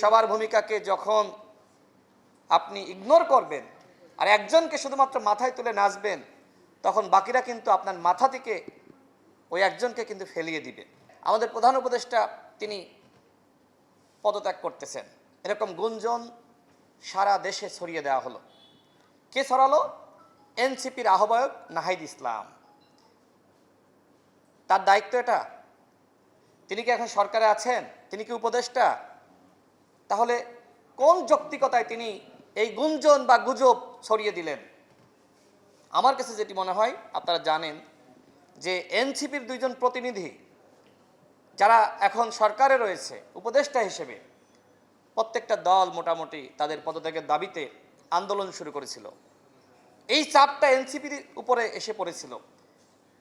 সবার ভূমিকাকে যখন আপনি ইগনোর করবেন আর একজনকে শুধুমাত্র মাথায় তুলে নাচবেন, তখন বাকিরা কিন্তু আপনার মাথা থেকে ওই একজনকে কিন্তু ফেলিয়ে দিবে। আমাদের প্রধান উপদেষ্টা তিনি পদত্যাগ করতেছেন, এরকম গুঞ্জন সারা দেশে ছড়িয়ে দেওয়া হলো। কে ছড়ালো? এনসিপির আহ্বায়ক নাহিদ ইসলাম। তার দায়িত্ব এটা? তিনি কি এখন সরকারে আছেন? তিনি কি উপদেষ্টা? তাহলে কোন যৌক্তিকতায় তিনি এই গুঞ্জন বা গুজব ছড়িয়ে দিলেন? আমার কাছে যেটি মনে হয়, আপনারা জানেন যে এনসিপির দুইজন প্রতিনিধি যারা এখন সরকারে রয়েছে উপদেষ্টা হিসেবে, প্রত্যেকটা দল মোটামুটি তাদের পদত্যাগের দাবিতে আন্দোলন শুরু করেছিল। এই চাপটা এনসিপির উপরে এসে পড়েছিল।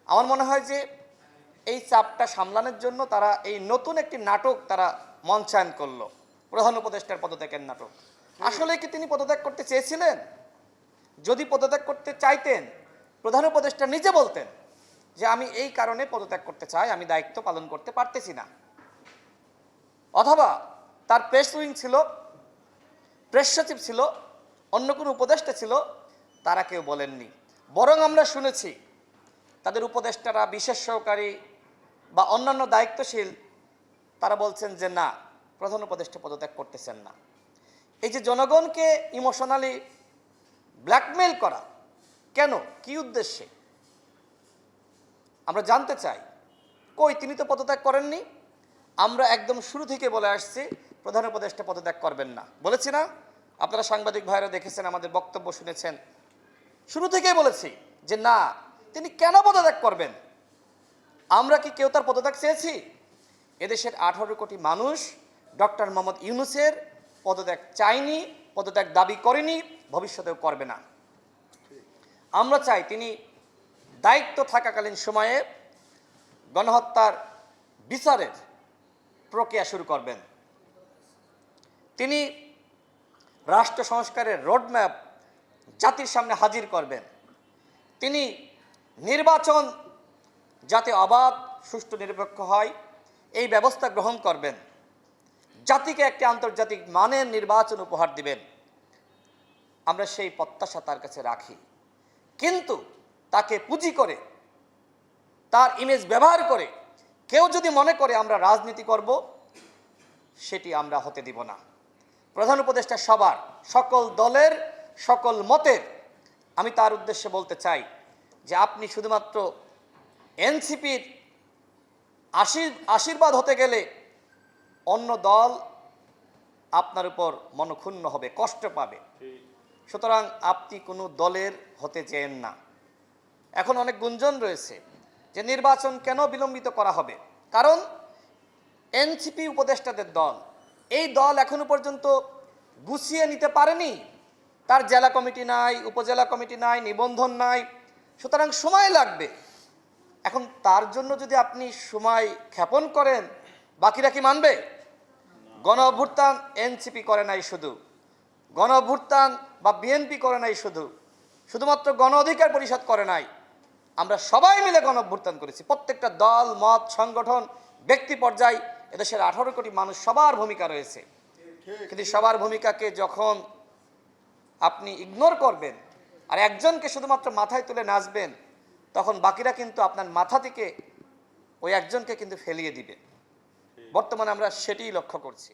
আমার মনে হয় যে এই চাপটা সামলানোর জন্য তারা এই নতুন একটি নাটক তারা মঞ্চায়ন করলো, প্রধান উপদেষ্টার পদত্যাগের নাটক। আসলে কি তিনি পদত্যাগ করতে চেয়েছিলেন? যদি পদত্যাগ করতে চাইতেন, প্রধান উপদেষ্টা নিজে বলতেন যে আমি এই কারণে পদত্যাগ করতে চাই, আমি দায়িত্ব পালন করতে পারতেছি না। অথবা তার প্রেস উইং ছিল, প্রেস সচিব ছিল, অন্য কোনো উপদেষ্টা ছিল, তারা কেউ বলেননি। বরং আমরা শুনেছি তাদের উপদেষ্টারা, বিশেষ সহকারী বা অন্যান্য দায়িত্বশীল, তারা বলছেন যে না, প্রধান উপদেষ্টা পদত্যাগ করতেছেন না। এই যে জনগণকে ইমোশনালি ব্ল্যাকমেইল করা, কেন, কি উদ্দেশ্যে আমরা জানতে চাই। কই, তিনি তো পদত্যাগ করেননি। আমরা একদম শুরু থেকে বলে আসছি প্রধান উপদেষ্টা পদত্যাগ করবেন না, বলেছি না? আপনারা সাংবাদিক ভাইরা দেখেছেন, আমাদের বক্তব্য শুনেছেন। শুরু থেকেই বলেছি যে না, তিনি কেন পদত্যাগ করবেন? আমরা কি কেউ তার পদত্যাগ চেয়েছি? এদেশের 18 কোটি মানুষ ডক্টর মোহাম্মদ ইউনূসের পদত্যাগ চায়নি, পদত্যাগ দাবি করেনি, ভবিষ্যতেও করবে না। আমরা চাই তিনি দায়িত্ব থাকাকালীন সময়ে গণহত্যার বিচারের প্রক্রিয়া শুরু করবেন। তিনি রাষ্ট্র সংস্কারের রোডম্যাপ জাতির সামনে হাজির করবেন। তিনি নির্বাচন যাতে অবাধ, সুষ্ঠু, নিরপেক্ষ হয় এই ব্যবস্থা গ্রহণ করবেন। জাতিকে একটি আন্তর্জাতিক মানের নির্বাচন উপহার দিবেন। আমরা সেই প্রত্যাশা তার কাছে রাখি। কিন্তু তাকে পুঁজি করে, তার ইমেজ ব্যবহার করে কেউ যদি মনে করে আমরা রাজনীতি করব, সেটি আমরা হতে দিব না। প্রধান উপদেষ্টা সবার, সকল দলের, সকল মতের। আমি তার উদ্দেশ্যে বলতে চাই যে আপনি শুধুমাত্র এনসিপির আশীর্বাদ হতে গেলে অন্য দল আপনার উপর মনক্ষুণ্ণ হবে, কষ্ট পাবে। সুতরাং আপনি কোনো দলের হতে চেয়েন না। এখন অনেক গুঞ্জন রয়েছে যে নির্বাচন কেন বিলম্বিত করা হবে, কারণ এনসিপি উপদেষ্টাদের দল, এই দল এখনো পর্যন্ত গুছিয়ে নিতে পারেনি। তার জেলা কমিটি নাই, উপজেলা কমিটি নাই, নিবন্ধন নাই, সুতরাং সময় লাগবে। এখন তার জন্য যদি আপনি সময় ক্ষেপণ করেন, বাকিরা কি মানবে? গণ অভ্যুত্থান এনসিপি করে নাই, শুধু গণ অভ্যুত্থান বা বিএনপি করে নাই, শুধুমাত্র গণ অধিকার পরিষদ করে নাই, আমরা সবাই মিলে গণ অভ্যুত্থান করেছি। প্রত্যেকটা দল, মত, সংগঠন, ব্যক্তি পর্যায়ে এদেশের 18 কোটি মানুষ, সবার ভূমিকা রয়েছে। কিন্তু সবার ভূমিকাকে যখন আপনি ইগনোর করবেন আর একজনকে শুধুমাত্র মাথায় তুলে নাচবেন, তখন বাকিরা কিন্তু আপনার মাথা থেকে ওই একজনকে কিন্তু ফেলিয়ে দিবে। বর্তমানে আমরা সেটিই লক্ষ্য করছি।